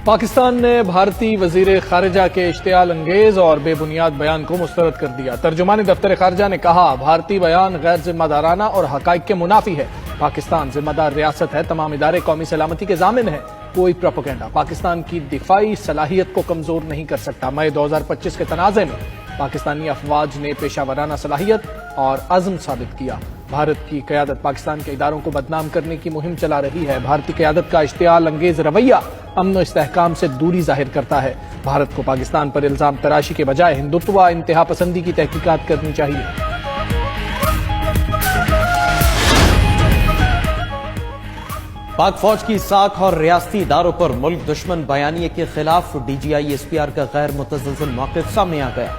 پاکستان نے بھارتی وزیر خارجہ کے اشتعال انگیز اور بے بنیاد بیان کو مسترد کر دیا۔ ترجمان دفتر خارجہ نے کہا، بھارتی بیان غیر ذمہ دارانہ اور حقائق کے منافی ہے۔ پاکستان ذمہ دار ریاست ہے، تمام ادارے قومی سلامتی کے ضامن ہیں۔ کوئی پروپیگنڈا پاکستان کی دفاعی صلاحیت کو کمزور نہیں کر سکتا۔ مئی 2025 کے تنازع میں پاکستانی افواج نے پیشہ ورانہ صلاحیت اور عزم ثابت کیا۔ بھارت کی قیادت پاکستان کے اداروں کو بدنام کرنے کی مہم چلا رہی ہے۔ بھارتی قیادت کا اشتعال انگیز رویہ امن و استحکام سے دوری ظاہر کرتا ہے۔ بھارت کو پاکستان پر الزام تراشی کے بجائے ہندوتوا انتہا پسندی کی تحقیقات کرنی چاہیے۔ پاک فوج کی ساکھ اور ریاستی اداروں پر ملک دشمن بیانیے کے خلاف D G I S P R کا غیر متزلزل موقف سامنے آ گیا۔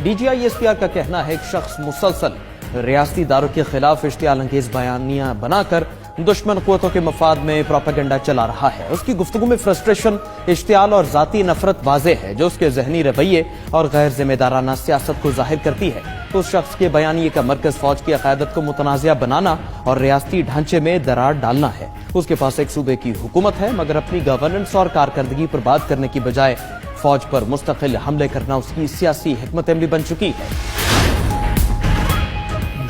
D G I S P R کا کہنا ہے ایک شخص مسلسل ریاستی اداروں کے خلاف اشتعال انگیز بیانیاں بنا کر دشمن قوتوں کے مفاد میں پروپیگنڈا چلا رہا ہے۔ اس کی گفتگو میں فرسٹریشن، اشتعال اور ذاتی نفرت واضح ہے، جو اس کے ذہنی رویے اور غیر ذمہ دارانہ سیاست کو ظاہر کرتی ہے۔ اس شخص کے بیانیے کا مرکز فوج کی قیادت کو متنازع بنانا اور ریاستی ڈھانچے میں درار ڈالنا ہے۔ اس کے پاس ایک صوبے کی حکومت ہے، مگر اپنی گورننس اور کارکردگی پر بات کرنے کی بجائے فوج پر مستقل حملے کرنا اس کی سیاسی حکمت عملی بن چکی ہے۔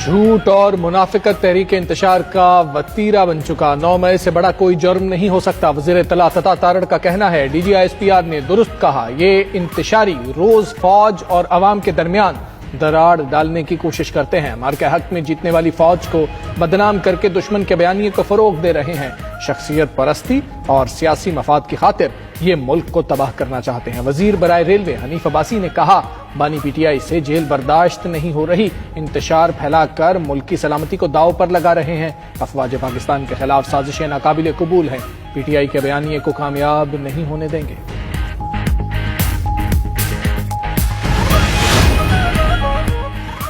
جھوٹ اور منافقت تحریک انتشار کا وتیرہ بن چکا۔ 9 مئی سے بڑا کوئی جرم نہیں ہو سکتا۔ وزیر اطلاع عطا تارڑ کا کہنا ہے، D G I S P R نے درست کہا، یہ انتشاری روز فوج اور عوام کے درمیان دراڑ ڈالنے کی کوشش کرتے ہیں۔ مارکہ حق میں جیتنے والی فوج کو بدنام کر کے دشمن کے بیانیے کو فروغ دے رہے ہیں۔ شخصیت پرستی اور سیاسی مفاد کی خاطر یہ ملک کو تباہ کرنا چاہتے ہیں۔ وزیر برائے ریلوے حنیف عباسی نے کہا، بانی پی ٹی آئی سے جیل برداشت نہیں ہو رہی، انتشار پھیلا کر ملک کی سلامتی کو داؤ پر لگا رہے ہیں۔ افواج پاکستان کے خلاف سازشیں ناقابل قبول ہیں، پی ٹی آئی کے بیانیے کو کامیاب نہیں ہونے دیں گے۔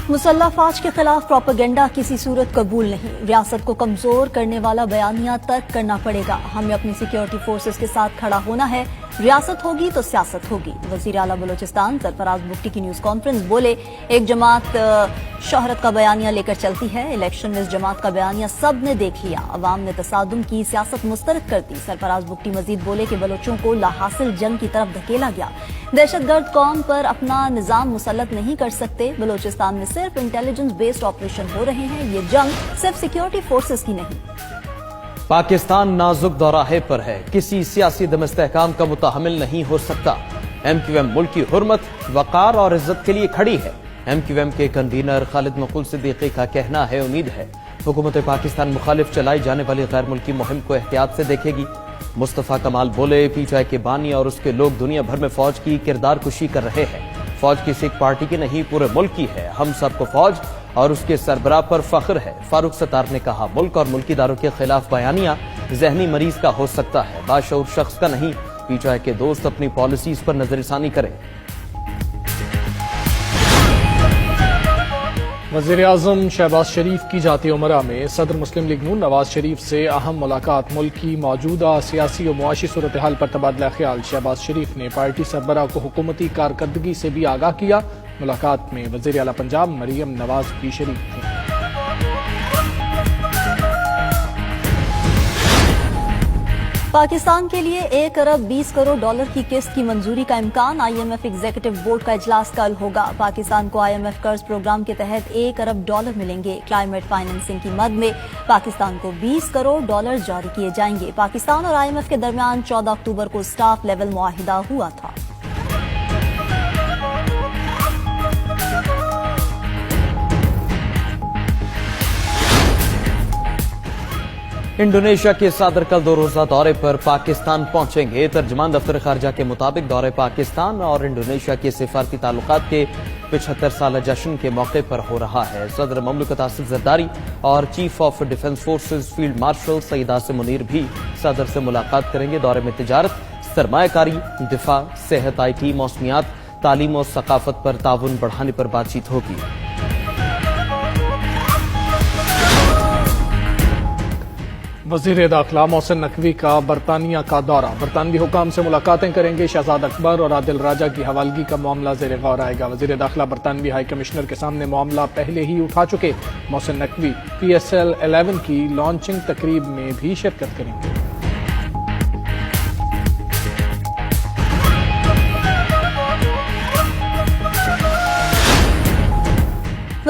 مسلح فوج کے خلاف پروپیگنڈا کسی صورت قبول نہیں۔ ریاست کو کمزور کرنے والا بیانیہ ترک کرنا پڑے گا۔ ہمیں اپنی سیکیورٹی فورسز کے ساتھ کھڑا ہونا ہے۔ ریاست ہوگی تو سیاست ہوگی۔ وزیر اعلیٰ بلوچستان سرفراز بگٹی کی نیوز کانفرنس بولے، ایک جماعت شہرت کا بیانیہ لے کر چلتی ہے، الیکشن میں اس جماعت کا بیانیہ سب نے دیکھ لیا، عوام نے تصادم کی، سیاست مسترد کر دی۔ سرفراز بگٹی مزید بولے کہ بلوچوں کو لاحاصل جنگ کی طرف دھکیلا گیا، دہشت گرد قوم پر اپنا نظام مسلط نہیں کر سکتے۔ بلوچستان میں صرف انٹیلیجنس بیسڈ آپریشن ہو رہے ہیں، یہ جنگ صرف سیکیورٹی فورسز کی نہیں۔ پاکستان نازک دوراہے پر ہے، کسی سیاسی عدم استحکام کا متحمل نہیں ہو سکتا۔ ایم کیو ایم ملک کی حرمت، وقار اور عزت کے لیے کھڑی ہے۔ ایم کیو ایم کے کنوینر خالد مقبول صدیقی کا کہنا ہے، امید ہے حکومت پاکستان مخالف چلائی جانے والی غیر ملکی مہم کو احتیاط سے دیکھے گی۔ مصطفیٰ کمال بولے، پی ٹی آئی کے بانی اور اس کے لوگ دنیا بھر میں فوج کی کردار کشی کر رہے ہیں۔ فوج کسی ایک پارٹی کی نہیں، پورے ملک کی ہے۔ ہم سب کو فوج اور اس کے سربراہ پر فخر ہے۔ فاروق ستار نے کہا، ملک اور ملکی اداروں کے خلاف بیانیہ ذہنی مریض کا ہو سکتا ہے، باشعور شخص کا نہیں۔ پی ٹی آئی کے دوست اپنی پالیسیز پر نظر ثانی کریں۔ وزیر اعظم شہباز شریف کی جاتی عمرہ میں صدر مسلم لیگ نون نواز شریف سے اہم ملاقات۔ ملک کی موجودہ سیاسی و معاشی صورتحال پر تبادلہ خیال۔ شہباز شریف نے پارٹی سربراہ کو حکومتی کارکردگی سے بھی آگاہ کیا۔ ملاقات میں وزیر اعلیٰ پنجاب مریم نواز بھی شریک تھیں۔ پاکستان کے لیے 1 ارب 20 کروڑ ڈالر کی قسط کی منظوری کا امکان۔ I M F executive board کا اجلاس کل ہوگا۔ پاکستان کو آئی ایم ایف قرض پروگرام کے تحت 1 ارب ڈالر ملیں گے۔ کلائمیٹ فائنینسنگ کی مد میں پاکستان کو 20 کروڑ ڈالر جاری کیے جائیں گے۔ پاکستان اور آئی ایم ایف کے درمیان 14 اکتوبر کو اسٹاف لیول معاہدہ ہوا تھا۔ انڈونیشیا کے صدر کل 2 روزہ دورے پر پاکستان پہنچیں گے۔ ترجمان دفتر خارجہ کے مطابق دورے پاکستان اور انڈونیشیا کے سفارتی تعلقات کے 75 سالہ جشن کے موقع پر ہو رہا ہے۔ صدر مملکت آصف زرداری اور chief of defence forces field marshal Saeed Asim Munir بھی صدر سے ملاقات کریں گے۔ دورے میں تجارت، سرمایہ کاری، دفاع، صحت، آئی ٹی، موسمیات، تعلیم و ثقافت پر تعاون بڑھانے پر بات چیت ہوگی۔ وزیر داخلہ محسن نقوی کا برطانیہ کا دورہ۔ برطانوی حکام سے ملاقاتیں کریں گے۔ شہزاد اکبر اور عادل راجہ کی حوالگی کا معاملہ زیر غور آئے گا۔ وزیر داخلہ برطانوی ہائی کمشنر کے سامنے معاملہ پہلے ہی اٹھا چکے۔ Mohsin Naqvi P S L 11 کی لانچنگ تقریب میں بھی شرکت کریں گے۔